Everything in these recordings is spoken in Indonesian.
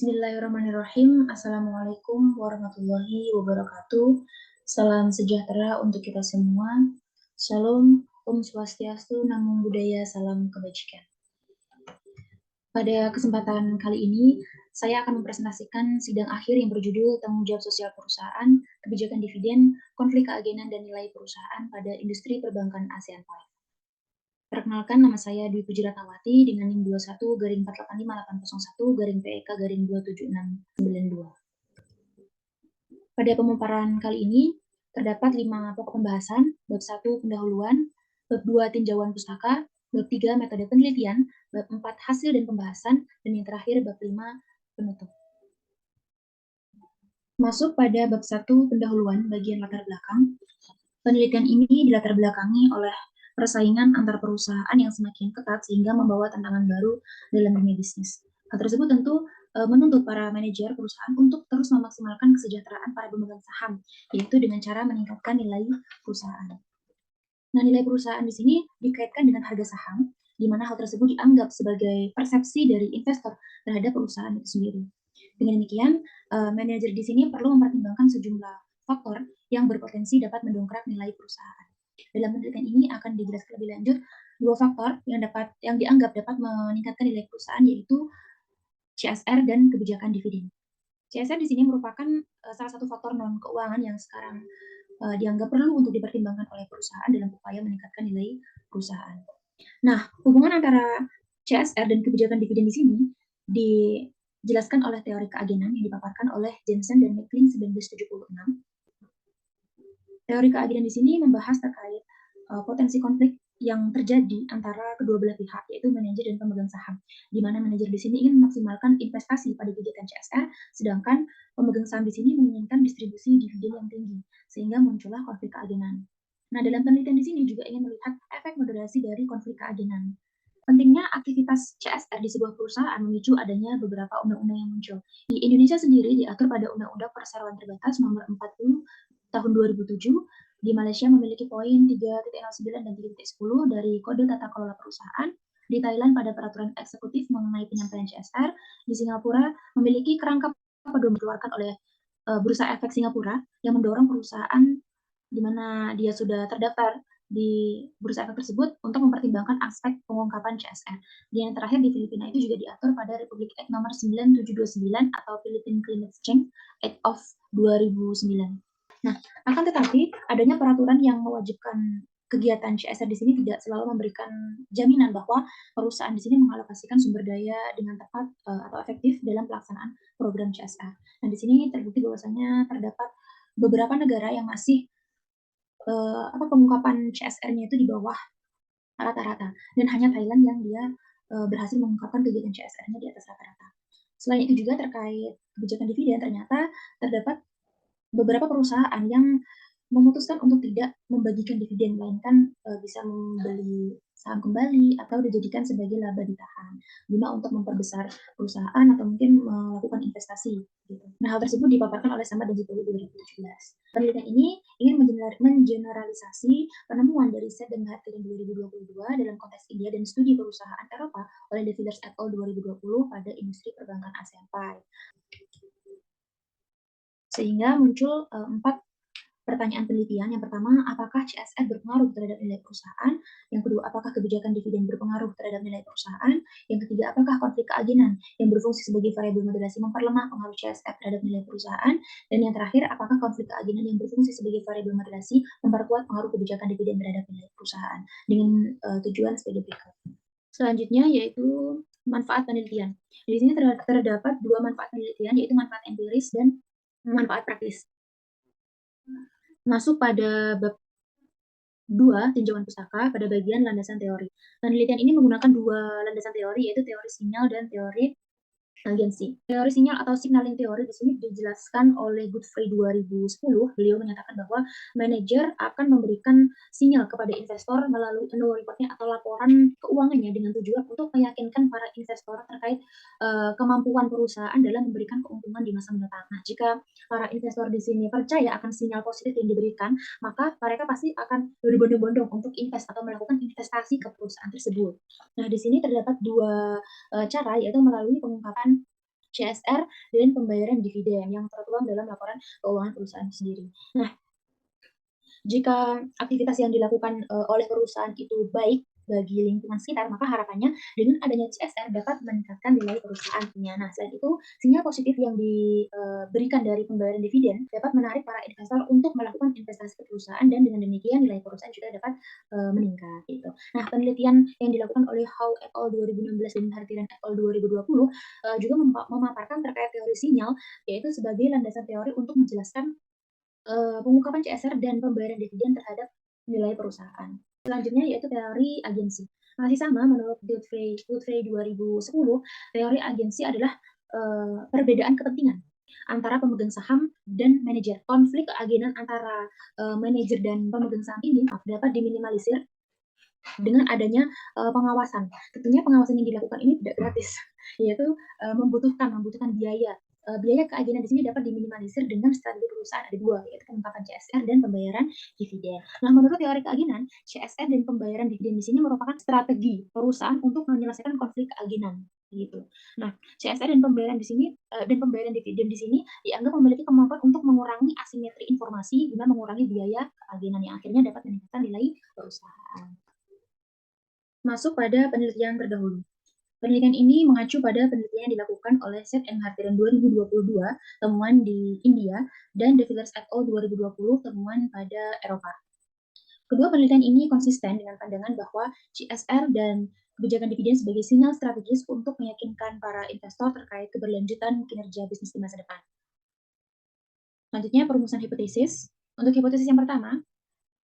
Bismillahirrahmanirrahim. Assalamualaikum warahmatullahi wabarakatuh. Salam sejahtera untuk kita semua. Shalom, Om Swastiastu, Namo Buddhaya, salam kebajikan. Pada kesempatan kali ini, saya akan mempresentasikan sidang akhir yang berjudul Tanggung Jawab Sosial Perusahaan, Kebijakan Dividen, Konflik Keagenan dan Nilai Perusahaan pada Industri Perbankan ASEAN 5. Perkenalkan, nama saya Dwi Puji Ratnawati dengan NIM 21-485-801-PEK-27692. Pada pemaparan kali ini, terdapat 5 pokok pembahasan, bab 1 pendahuluan, bab 2 tinjauan pustaka, bab 3 metode penelitian, bab 4 hasil dan pembahasan, dan yang terakhir bab 5 penutup. Masuk pada bab 1 pendahuluan bagian latar belakang. Penelitian ini dilatar belakangi oleh persaingan antar perusahaan yang semakin ketat sehingga membawa tantangan baru dalam dunia bisnis. Hal tersebut tentu menuntut para manajer perusahaan untuk terus memaksimalkan kesejahteraan para pemegang saham, yaitu dengan cara meningkatkan nilai perusahaan. Nah, nilai perusahaan di sini dikaitkan dengan harga saham, di mana hal tersebut dianggap sebagai persepsi dari investor terhadap perusahaan itu sendiri. Dengan demikian, manajer di sini perlu mempertimbangkan sejumlah faktor yang berpotensi dapat mendongkrak nilai perusahaan. Dalam penelitian ini akan dijelaskan lebih lanjut 2 faktor yang dianggap dapat meningkatkan nilai perusahaan, yaitu CSR dan kebijakan dividen. CSR di sini merupakan salah satu faktor non keuangan yang sekarang dianggap perlu untuk dipertimbangkan oleh perusahaan dalam upaya meningkatkan nilai perusahaan. Nah, hubungan antara CSR dan kebijakan dividen di sini dijelaskan oleh teori keagenan yang dipaparkan oleh Jensen dan McLean 1976. Teori keagenan di sini membahas terkait potensi konflik yang terjadi antara kedua belah pihak, yaitu manajer dan pemegang saham, di mana manajer di sini ingin memaksimalkan investasi pada kegiatan CSR, sedangkan pemegang saham di sini menginginkan distribusi dividen yang tinggi, sehingga muncullah konflik keagenan. Nah, dalam penelitian di sini juga ingin melihat efek moderasi dari konflik keagenan. Pentingnya aktivitas CSR di sebuah perusahaan memicu adanya beberapa undang-undang yang muncul. Di Indonesia sendiri diatur pada Undang-Undang Perseroan Terbatas Nomor 40 Tahun 2007. Di Malaysia memiliki poin 3.09 dan 3.10 dari Kode Tata Kelola Perusahaan. Di Thailand pada peraturan eksekutif mengenai penyampaian CSR. Di Singapura memiliki kerangka pedoman dikeluarkan oleh Bursa Efek Singapura yang mendorong perusahaan di mana dia sudah terdaftar di bursa efek tersebut untuk mempertimbangkan aspek pengungkapan CSR. Dan yang terakhir di Filipina itu juga diatur pada Republik Act nomor 9729 atau Philippine Climate Change Act of 2009. Nah, akan tetapi adanya peraturan yang mewajibkan kegiatan CSR di sini tidak selalu memberikan jaminan bahwa perusahaan di sini mengalokasikan sumber daya dengan tepat atau efektif dalam pelaksanaan program CSR. Nah, di sini terbukti bahwasanya terdapat beberapa negara yang masih pengungkapan CSR-nya itu di bawah rata-rata, dan hanya Thailand yang dia berhasil mengungkapkan kegiatan CSR-nya di atas rata-rata. Selain itu juga terkait kebijakan dividen, ternyata terdapat beberapa perusahaan yang memutuskan untuk tidak membagikan dividen, melainkan bisa membeli saham kembali atau dijadikan sebagai laba ditahan guna untuk memperbesar perusahaan atau mungkin melakukan investasi gitu. Nah, hal tersebut dipaparkan oleh Samad dan Zipoli 2017. Penelitian ini ingin mengeneralisasi penemuan dari Set dan Hartigan 2022 dalam konteks India dan studi perusahaan Eropa oleh De Villers et al. 2020 pada industri perbankan ASEAN 5. Sehingga muncul 4 pertanyaan penelitian. Yang pertama, apakah CSR berpengaruh terhadap nilai perusahaan? Yang kedua, apakah kebijakan dividen berpengaruh terhadap nilai perusahaan? Yang ketiga, apakah konflik keagenan yang berfungsi sebagai variabel moderasi memperlemah pengaruh CSR terhadap nilai perusahaan? Dan yang terakhir, apakah konflik keagenan yang berfungsi sebagai variabel moderasi memperkuat pengaruh kebijakan dividen terhadap nilai perusahaan? Dengan tujuan sebagai berikut. Selanjutnya yaitu manfaat penelitian. Di sini terdapat 2 manfaat penelitian, yaitu manfaat empiris dan manfaat praktis. Masuk pada bab 2 tinjauan pustaka pada bagian landasan teori. Penelitian ini menggunakan 2 landasan teori, yaitu teori sinyal dan teori agensi. Teori sinyal atau signaling teori di sini dijelaskan oleh Godfrey 2010. Beliau menyatakan bahwa manajer akan memberikan sinyal kepada investor melalui annual report-nya atau laporan keuangannya dengan tujuan untuk meyakinkan para investor terkait kemampuan perusahaan dalam memberikan keuntungan di masa mendatang. Nah, jika para investor di sini percaya akan sinyal positif yang diberikan, maka mereka pasti akan berbondong-bondong untuk invest atau melakukan investasi ke perusahaan tersebut. Nah, di sini terdapat 2 cara, yaitu melalui pengungkapan CSR, dan pembayaran dividen yang tertuang dalam laporan keuangan perusahaan sendiri. Nah, jika aktivitas yang dilakukan oleh perusahaan itu baik bagi lingkungan sekitar, maka harapannya dengan adanya CSR dapat meningkatkan nilai perusahaannya. Nah, selain itu, sinyal positif yang diberikan dari pembayaran dividen dapat menarik para investor untuk melakukan investasi ke perusahaan dan dengan demikian nilai perusahaan juga dapat meningkat gitu. Nah, penelitian yang dilakukan oleh Howe et al. 2016 dan Hartiran et al. 2020 juga memaparkan terkait teori sinyal, yaitu sebagai landasan teori untuk menjelaskan pengungkapan CSR dan pembayaran dividen terhadap nilai perusahaan. Selanjutnya yaitu teori agensi. Masih sama menurut Godfrey 2010, teori agensi adalah perbedaan kepentingan antara pemegang saham dan manajer. Konflik keagenan antara manajer dan pemegang saham ini dapat diminimalisir dengan adanya pengawasan. Tentunya pengawasan yang dilakukan ini tidak gratis, yaitu membutuhkan biaya. Biaya keagenan di sini dapat diminimalisir dengan strategi perusahaan ada dua, yaitu pengungkapan CSR dan pembayaran dividen. Nah, menurut teori keagenan, CSR dan pembayaran dividen di sini merupakan strategi perusahaan untuk menyelesaikan konflik keagenan gitu. Nah, CSR dan pembayaran di sini dan pembayaran dividen di sini dianggap memiliki kemampuan untuk mengurangi asimetri informasi guna mengurangi biaya keagenan yang akhirnya dapat meningkatkan nilai perusahaan. Masuk pada penelitian terdahulu. Penelitian ini mengacu pada penelitian yang dilakukan oleh Seth M. Hartiran 2022, temuan di India, dan De Villers et al. 2020, temuan pada Eropa. Kedua penelitian ini konsisten dengan pandangan bahwa CSR dan kebijakan dividen sebagai sinyal strategis untuk meyakinkan para investor terkait keberlanjutan kinerja bisnis di masa depan. Selanjutnya, perumusan hipotesis. Untuk hipotesis yang pertama,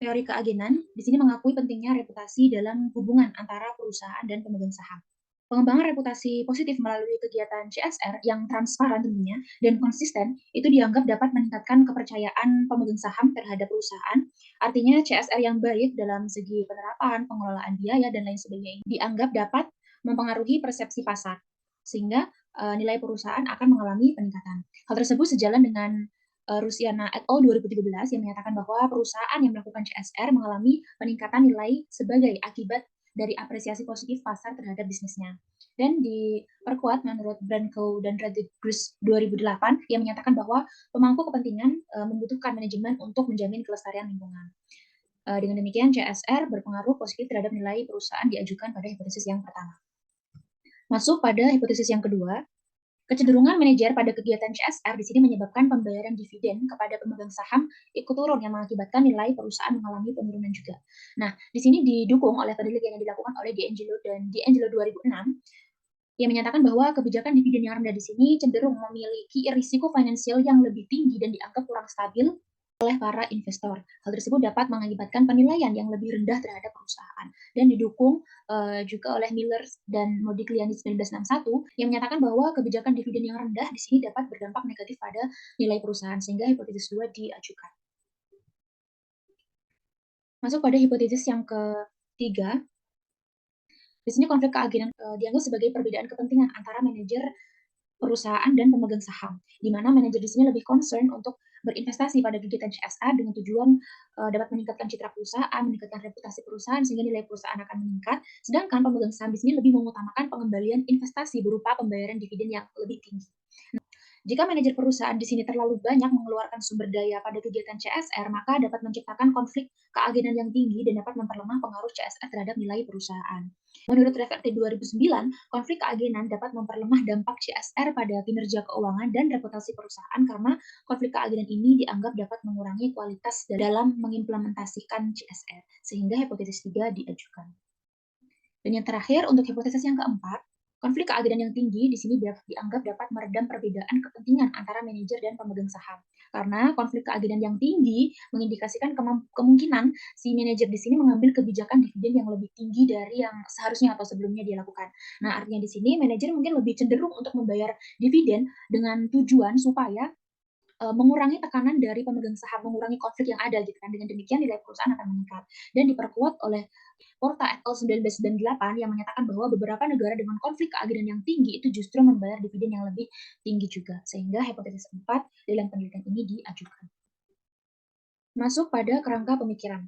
teori keagenan di sini mengakui pentingnya reputasi dalam hubungan antara perusahaan dan pemegang saham. Pengembangan reputasi positif melalui kegiatan CSR yang transparan tentunya dan konsisten itu dianggap dapat meningkatkan kepercayaan pemegang saham terhadap perusahaan. Artinya CSR yang baik dalam segi penerapan, pengelolaan biaya dan lain sebagainya ini dianggap dapat mempengaruhi persepsi pasar sehingga nilai perusahaan akan mengalami peningkatan. Hal tersebut sejalan dengan Rusiana et al. 2013 yang menyatakan bahwa perusahaan yang melakukan CSR mengalami peningkatan nilai sebagai akibat dari apresiasi positif pasar terhadap bisnisnya. Dan diperkuat menurut Branco dan Rodriguez 2008 yang menyatakan bahwa pemangku kepentingan membutuhkan manajemen untuk menjamin kelestarian lingkungan. Dengan demikian, CSR berpengaruh positif terhadap nilai perusahaan diajukan pada hipotesis yang pertama. Masuk pada hipotesis yang kedua, kecenderungan manajer pada kegiatan CSR di sini menyebabkan pembayaran dividen kepada pemegang saham ikut turun yang mengakibatkan nilai perusahaan mengalami penurunan juga. Nah, di sini didukung oleh penelitian yang dilakukan oleh D'Angelo dan D'Angelo 2006 yang menyatakan bahwa kebijakan dividen yang rendah di sini cenderung memiliki risiko finansial yang lebih tinggi dan dianggap kurang stabil oleh para investor. Hal tersebut dapat mengakibatkan penilaian yang lebih rendah terhadap perusahaan dan didukung juga oleh Miller dan Modigliani 1961 yang menyatakan bahwa kebijakan dividen yang rendah di sini dapat berdampak negatif pada nilai perusahaan sehingga hipotesis 2 diajukan. Masuk pada hipotesis yang ketiga. Di sini konflik keagenan dianggap sebagai perbedaan kepentingan antara manajer perusahaan dan pemegang saham, di mana manajer di sini lebih concern untuk berinvestasi pada kegiatan CSR dengan tujuan dapat meningkatkan citra perusahaan, meningkatkan reputasi perusahaan sehingga nilai perusahaan akan meningkat. Sedangkan pemegang saham di sini lebih mengutamakan pengembalian investasi berupa pembayaran dividen yang lebih tinggi. Jika manajer perusahaan di sini terlalu banyak mengeluarkan sumber daya pada kegiatan CSR, maka dapat menciptakan konflik keagenan yang tinggi dan dapat memperlemah pengaruh CSR terhadap nilai perusahaan. Menurut Reverte 2009, konflik keagenan dapat memperlemah dampak CSR pada kinerja keuangan dan reputasi perusahaan karena konflik keagenan ini dianggap dapat mengurangi kualitas dalam mengimplementasikan CSR, sehingga hipotesis 3 diajukan. Dan yang terakhir, untuk hipotesis yang keempat, konflik keagenan yang tinggi di sini dianggap dapat meredam perbedaan kepentingan antara manajer dan pemegang saham. Karena konflik keagenan yang tinggi mengindikasikan kemungkinan si manajer di sini mengambil kebijakan dividen yang lebih tinggi dari yang seharusnya atau sebelumnya dia lakukan. Nah, artinya di sini manajer mungkin lebih cenderung untuk membayar dividen dengan tujuan supaya mengurangi tekanan dari pemegang saham, mengurangi konflik yang ada gitu kan. Dengan demikian nilai perusahaan akan meningkat. Dan diperkuat oleh Porta et al. 1998 yang menyatakan bahwa beberapa negara dengan konflik keagenan yang tinggi itu justru membayar dividen yang lebih tinggi juga. Sehingga hipotesis 4 dalam penelitian ini diajukan. Masuk pada kerangka pemikiran.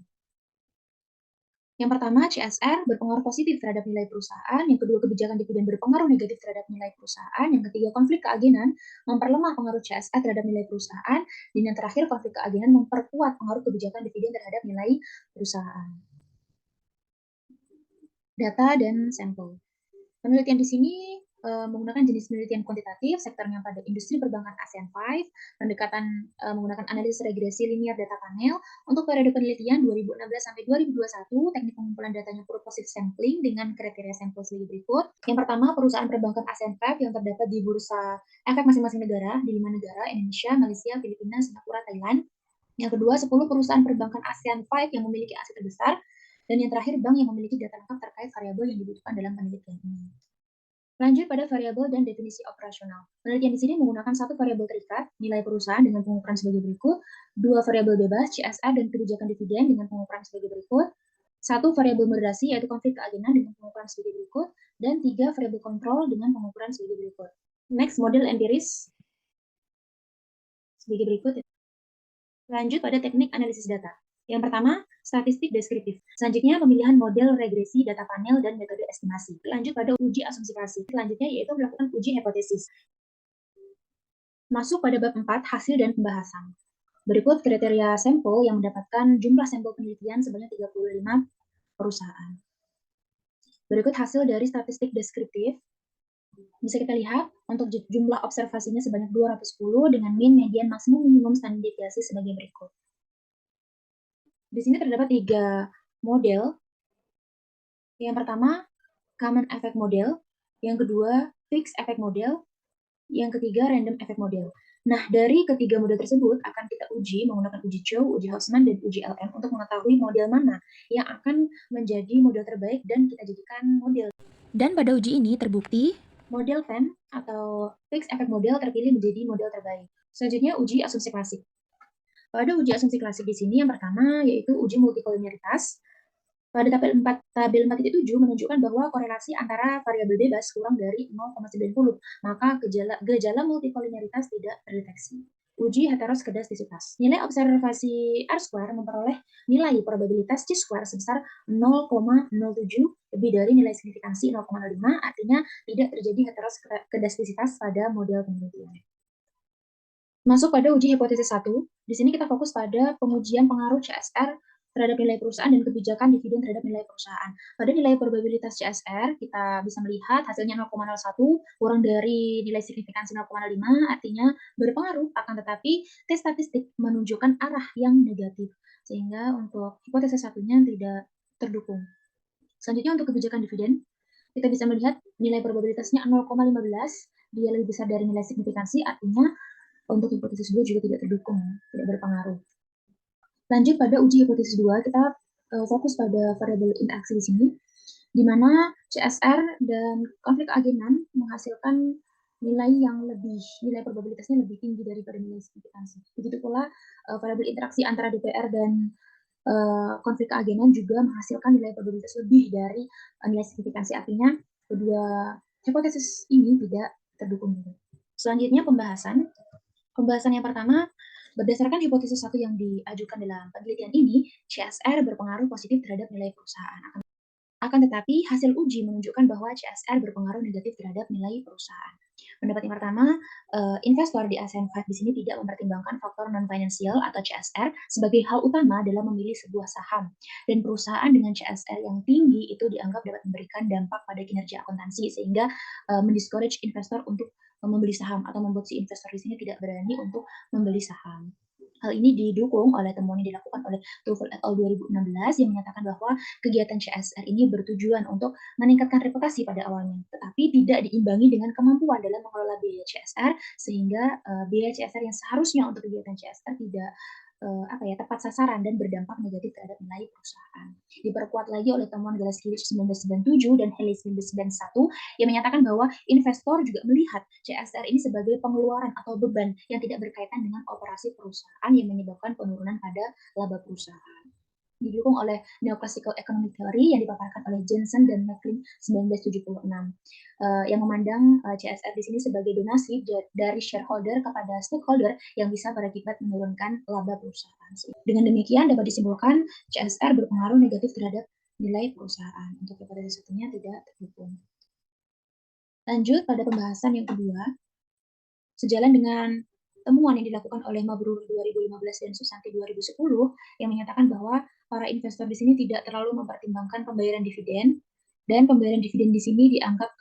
Yang pertama, CSR berpengaruh positif terhadap nilai perusahaan. Yang kedua, kebijakan dividen berpengaruh negatif terhadap nilai perusahaan. Yang ketiga, konflik keagenan memperlemah pengaruh CSR terhadap nilai perusahaan. Dan yang terakhir, konflik keagenan memperkuat pengaruh kebijakan dividen terhadap nilai perusahaan. Data dan sampel. Penelitian di sini menggunakan jenis penelitian kuantitatif, sektornya pada industri perbankan ASEAN 5, pendekatan menggunakan analisis regresi linear data panel. Untuk periode penelitian 2016 sampai 2021, teknik pengumpulan datanya purposive sampling dengan kriteria sampel sebagai berikut. Yang pertama, perusahaan perbankan ASEAN 5 yang terdapat di bursa efek masing-masing negara, di 5 negara, Indonesia, Malaysia, Filipina, Singapura, Thailand. Yang kedua, 10 perusahaan perbankan ASEAN 5 yang memiliki aset terbesar. Dan yang terakhir, bank yang memiliki data lengkap terkait variabel yang dibutuhkan dalam penelitian ini. Lanjut pada variabel dan definisi operasional. Penelitian di sini menggunakan satu variabel terikat, nilai perusahaan dengan pengukuran sebagai berikut, dua variabel bebas, CSR dan kebijakan dividen dengan pengukuran sebagai berikut, satu variabel moderasi yaitu konflik keagenan dengan pengukuran sebagai berikut, dan tiga variabel kontrol dengan pengukuran sebagai berikut. Next, model empiris sebagai berikut. Lanjut pada teknik analisis data. Yang pertama, statistik deskriptif. Selanjutnya, pemilihan model regresi data panel dan metode estimasi. Lanjut pada uji asumsi klasik. Selanjutnya yaitu melakukan uji hipotesis. Masuk pada bab 4, hasil dan pembahasan. Berikut kriteria sampel yang mendapatkan jumlah sampel penelitian sebanyak 35 perusahaan. Berikut hasil dari statistik deskriptif. Bisa kita lihat untuk jumlah observasinya sebanyak 210 dengan mean, median, maksimum, minimum standar deviasi sebagai berikut. Di sini terdapat 3 model. Yang pertama, common effect model. Yang kedua, fixed effect model. Yang ketiga, random effect model. Nah, dari ketiga model tersebut akan kita uji menggunakan uji Chow, uji Hausman, dan uji LM untuk mengetahui model mana yang akan menjadi model terbaik dan kita jadikan model. Dan pada uji ini terbukti model FEM atau fixed effect model terpilih menjadi model terbaik. Selanjutnya, uji asumsi klasik. Pada uji asumsi klasik di sini yang pertama yaitu uji multikolinialitas. Pada tabel 4.7 menunjukkan bahwa korelasi antara variabel bebas kurang dari 0,90, maka gejala multikolinialitas tidak terdeteksi. Uji heteroskedastisitas. Nilai observasi R-square memperoleh nilai probabilitas C-square sebesar 0,07 lebih dari nilai signifikansi 0,05, artinya tidak terjadi heteroskedastisitas pada model penelitian. Masuk pada uji hipotesis 1. Di sini kita fokus pada pengujian pengaruh CSR terhadap nilai perusahaan dan kebijakan dividen terhadap nilai perusahaan. Pada nilai probabilitas CSR, kita bisa melihat hasilnya 0,01 kurang dari nilai signifikansi 0,5, artinya berpengaruh, akan tetapi tes statistik menunjukkan arah yang negatif, sehingga untuk hipotesis satunya tidak terdukung. Selanjutnya untuk kebijakan dividen, kita bisa melihat nilai probabilitasnya 0,15, dia lebih besar dari nilai signifikansi, artinya untuk hipotesis 2 juga tidak terdukung, tidak berpengaruh. Lanjut pada uji hipotesis 2, kita fokus pada variabel interaksi di sini, di mana CSR dan konflik keagenan menghasilkan nilai probabilitasnya lebih tinggi daripada nilai signifikansi. Begitu pula variabel interaksi antara DPR dan konflik keagenan juga menghasilkan nilai probabilitas lebih dari nilai signifikansi, artinya kedua hipotesis ini tidak terdukung. Selanjutnya pembahasan. Pembahasan yang pertama, berdasarkan hipotesis satu yang diajukan dalam penelitian ini, CSR berpengaruh positif terhadap nilai perusahaan. Akan tetapi, hasil uji menunjukkan bahwa CSR berpengaruh negatif terhadap nilai perusahaan. Pendapat yang pertama, investor di ASEAN 5 di sini tidak mempertimbangkan faktor non-financial atau CSR sebagai hal utama dalam memilih sebuah saham. Dan perusahaan dengan CSR yang tinggi itu dianggap dapat memberikan dampak pada kinerja akuntansi, sehingga mendiscourage investor untuk membeli saham atau membuat si investor di sini tidak berani untuk membeli saham. Hal ini didukung oleh temuan yang dilakukan oleh Truffle et al. 2016 yang menyatakan bahwa kegiatan CSR ini bertujuan untuk meningkatkan reputasi pada awalnya, tetapi tidak diimbangi dengan kemampuan dalam mengelola biaya CSR, sehingga biaya CSR yang seharusnya untuk kegiatan CSR tidak tepat sasaran dan berdampak negatif terhadap nilai perusahaan. Diperkuat lagi oleh temuan Glass-Lewis 1997 dan Haley 1991 yang menyatakan bahwa investor juga melihat CSR ini sebagai pengeluaran atau beban yang tidak berkaitan dengan operasi perusahaan yang menyebabkan penurunan pada laba perusahaan. Didukung oleh Neoclassical Economic Theory yang dipaparkan oleh Jensen dan Maclean 1976, yang memandang CSR di sini sebagai donasi dari shareholder kepada stakeholder yang bisa berakibat menurunkan laba perusahaan. Dengan demikian dapat disimpulkan CSR berpengaruh negatif terhadap nilai perusahaan. Untuk hipotesis satunya tidak terdukung. Lanjut pada pembahasan yang kedua, sejalan dengan temuan yang dilakukan oleh Mabrur 2015 dan Susanti 2010 yang menyatakan bahwa para investor di sini tidak terlalu mempertimbangkan pembayaran dividen, dan pembayaran dividen di sini dianggap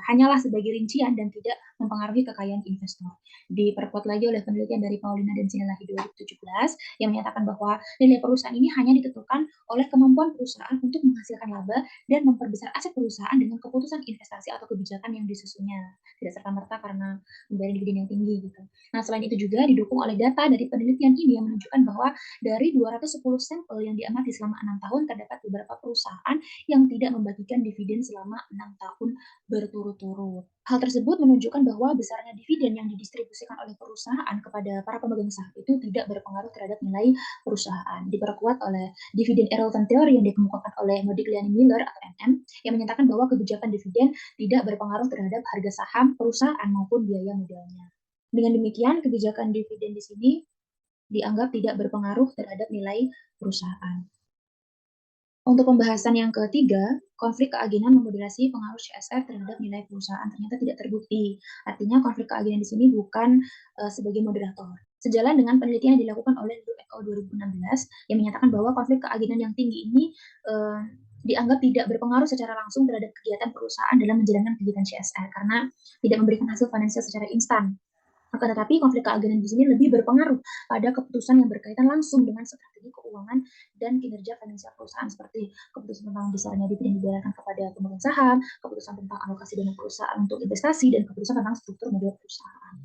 hanyalah sebagai rincian dan tidak mempengaruhi kekayaan investor. Diperkuat lagi oleh penelitian dari Paulina dan Sinelahi 2017 yang menyatakan bahwa nilai perusahaan ini hanya ditentukan oleh kemampuan perusahaan untuk menghasilkan laba dan memperbesar aset perusahaan dengan keputusan investasi atau kebijakan yang disusunnya. Tidak serta-merta karena membayar dividen yang tinggi gitu. Nah, selain itu juga didukung oleh data dari penelitian ini yang menunjukkan bahwa dari 210 sampel yang diamati selama 6 tahun terdapat beberapa perusahaan yang tidak membagikan dividen selama 6 tahun berturut-turut. Hal tersebut menunjukkan bahwa besarnya dividen yang didistribusikan oleh perusahaan kepada para pemegang saham itu tidak berpengaruh terhadap nilai perusahaan. Diperkuat oleh dividen irrelevant theory yang dikemukakan oleh Modigliani Miller atau MM yang menyatakan bahwa kebijakan dividen tidak berpengaruh terhadap harga saham perusahaan maupun biaya modalnya. Dengan demikian, kebijakan dividen di sini dianggap tidak berpengaruh terhadap nilai perusahaan. Untuk pembahasan yang ketiga, konflik keagenan memoderasi pengaruh CSR terhadap nilai perusahaan ternyata tidak terbukti. Artinya konflik keagenan di sini bukan sebagai moderator. Sejalan dengan penelitian yang dilakukan oleh Liu et al. 2016 yang menyatakan bahwa konflik keagenan yang tinggi ini dianggap tidak berpengaruh secara langsung terhadap kegiatan perusahaan dalam menjalankan kegiatan CSR karena tidak memberikan hasil finansial secara instan. Akan tetapi konflik keagenan di sini lebih berpengaruh pada keputusan yang berkaitan langsung dengan strategi keuangan dan kinerja finansial perusahaan seperti keputusan tentang besarnya dividen dibayarkan kepada pemegang saham, keputusan tentang alokasi dana perusahaan untuk investasi, dan keputusan tentang struktur modal perusahaan.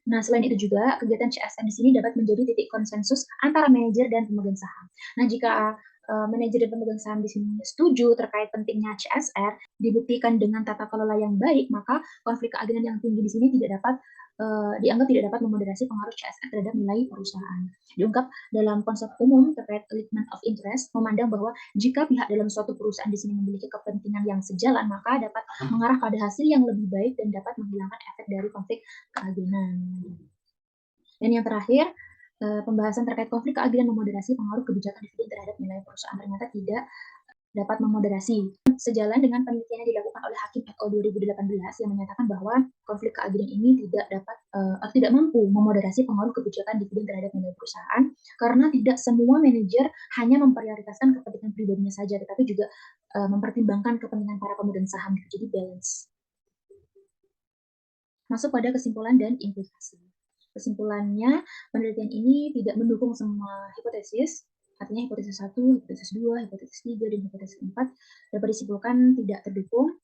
Nah, selain itu juga, kegiatan CSR di sini dapat menjadi titik konsensus antara manajer dan pemegang saham. Nah, jika manajer dan pemegang saham di sini setuju terkait pentingnya CSR, dibuktikan dengan tata kelola yang baik, maka konflik keagenan yang tinggi di sini dianggap tidak dapat memoderasi pengaruh CSR terhadap nilai perusahaan. Diungkap dalam konsep umum terkait alignment of interest, memandang bahwa jika pihak dalam suatu perusahaan di sini memiliki kepentingan yang sejalan, maka dapat mengarah pada hasil yang lebih baik dan dapat menghilangkan efek dari konflik keagenan. Dan yang terakhir, pembahasan terkait konflik keagenan memoderasi pengaruh kebijakan dividen terhadap nilai perusahaan ternyata tidak dapat memoderasi. Sejalan dengan penelitian yang dilakukan oleh Hakim et al. 2018 yang menyatakan bahwa konflik keagenan ini tidak mampu memoderasi pengaruh kebijakan dividen terhadap nilai perusahaan karena tidak semua manajer hanya memprioritaskan kepentingan pribadinya saja, tetapi juga mempertimbangkan kepentingan para pemegang saham. Jadi balance. Masuk pada kesimpulan dan implikasi. Kesimpulannya, penelitian ini tidak mendukung semua hipotesis, artinya hipotesis 1, hipotesis 2, hipotesis 3, dan hipotesis 4 dapat disimpulkan tidak terdukung.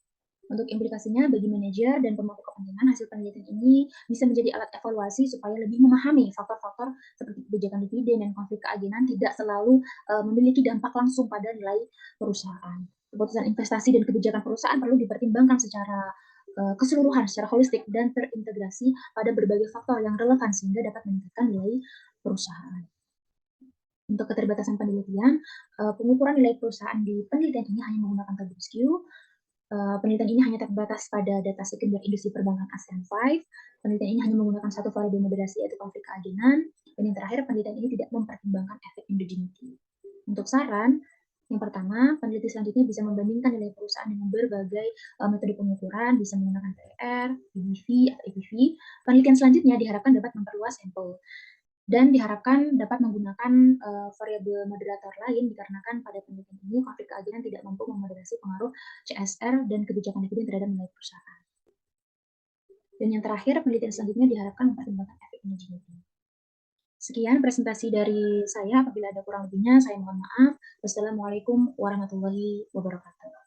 Untuk implikasinya bagi manajer dan pemangku kepentingan, hasil penelitian ini bisa menjadi alat evaluasi supaya lebih memahami faktor-faktor seperti kebijakan dividen dan konflik keagenan tidak selalu memiliki dampak langsung pada nilai perusahaan. Keputusan investasi dan kebijakan perusahaan perlu dipertimbangkan secara keseluruhan, secara holistik dan terintegrasi pada berbagai faktor yang relevan sehingga dapat meningkatkan nilai perusahaan. Untuk keterbatasan penelitian, pengukuran nilai perusahaan di penelitian ini hanya menggunakan tabel skew. Penelitian ini hanya terbatas pada data sekunder industri perbankan ASEAN 5. Penelitian ini hanya menggunakan satu variabel moderasi yaitu konflik keagenan. Dan yang terakhir, penelitian ini tidak mempertimbangkan efek endogenity. Untuk saran, yang pertama, peneliti selanjutnya bisa membandingkan nilai perusahaan dengan berbagai metode pengukuran, bisa menggunakan PER, PBV, atau EPV. Penelitian selanjutnya diharapkan dapat memperluas sampel dan diharapkan dapat menggunakan variabel moderator lain dikarenakan pada penelitian ini konflik keagenan tidak mampu memoderasi pengaruh CSR dan kebijakan dividen terhadap nilai perusahaan. Dan yang terakhir, penelitian selanjutnya diharapkan mempertimbangkan efek endogenity. Sekian presentasi dari saya. Apabila ada kurang lebihnya, saya mohon maaf. Wassalamualaikum warahmatullahi wabarakatuh.